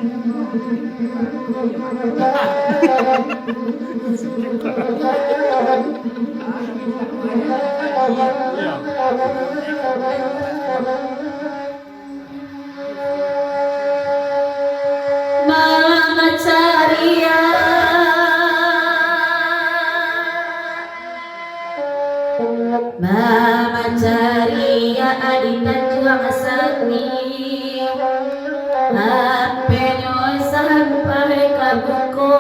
Mama Caria Mama Caria adita juang sakti Apenyo sampai kabuko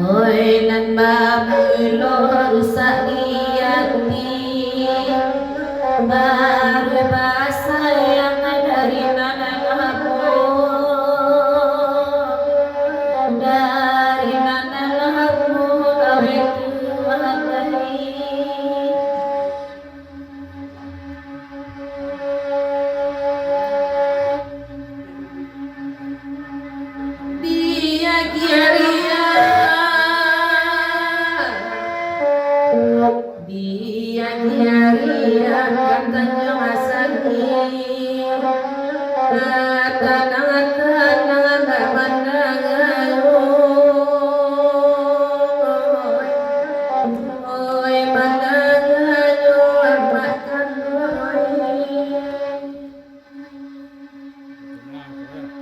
Oi nan babulo rusak niati baru bahasa yang dari mana laku dari mana laku gawe tuatai dia giaria dia giaria katanya masaki tangan-tangan pandangan oi pandangan makan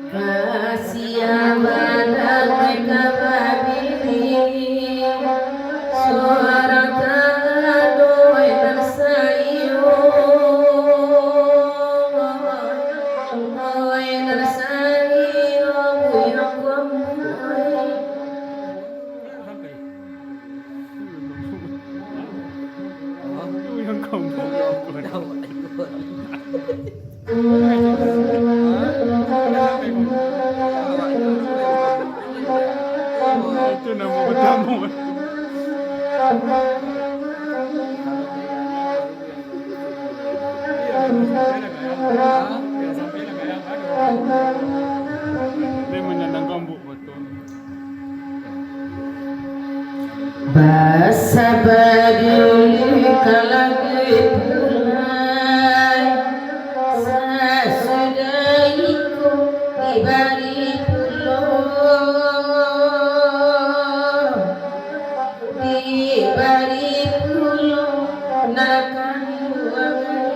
kasih badan mereka babi suara tangan tersayu tersayu buyang kuamui yang kamu itu nama bertamu. Dia menyandang gambuk betul. Basa baduli kalagi pulai sasudaiku dibari pulo nakan wagai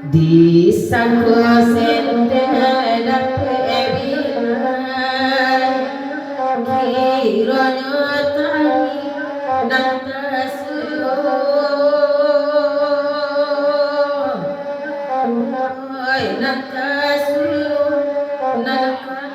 di sangko sente dape ebinai kironyo tani nangkasuyo oi nangkasuyo nangkan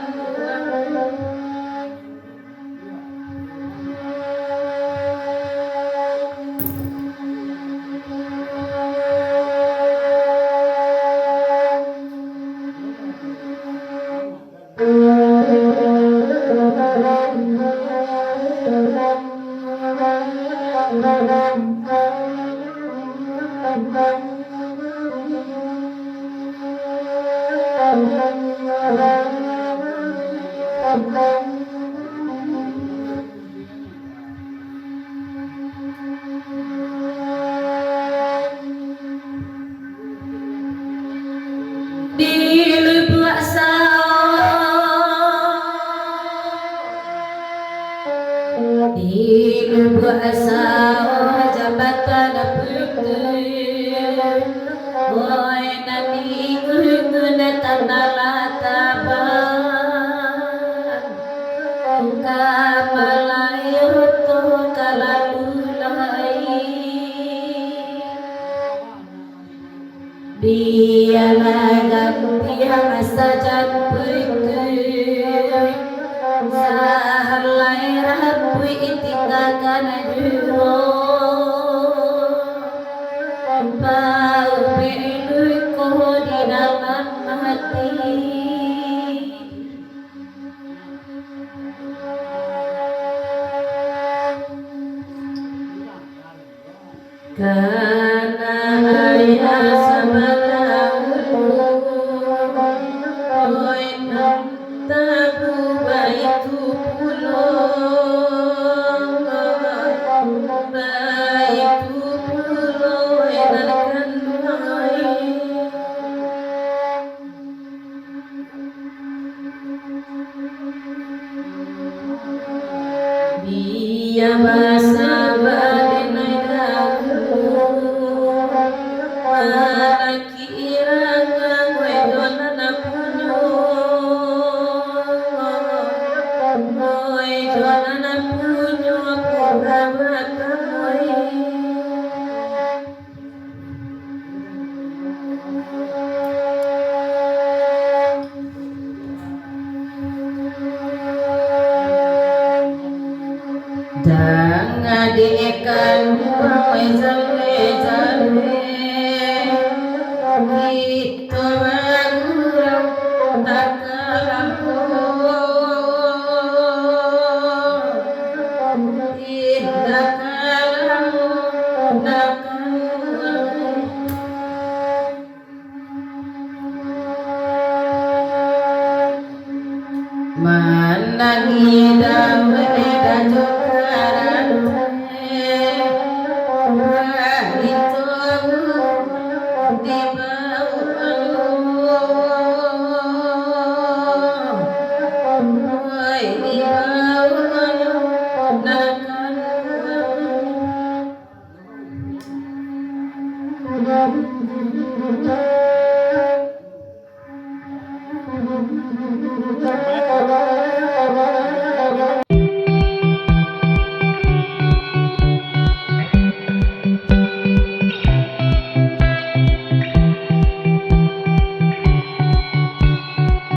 di lubuk sawah di lubuk sawah jabatan putih oi nani guna tanah latapan kapalai roto kalalulai dia yang saja putih sahalai rabu itinggalkan juro bau piluku di dalam hati karena ayah sabana tabu baitu pulau baitu pulau enakan duai dia basa badenai daun malaki irang wedona punyo wedona punyo purabata dang adekan moy jale kita bagurang takalampo indakalampo mandangi damai dajokaran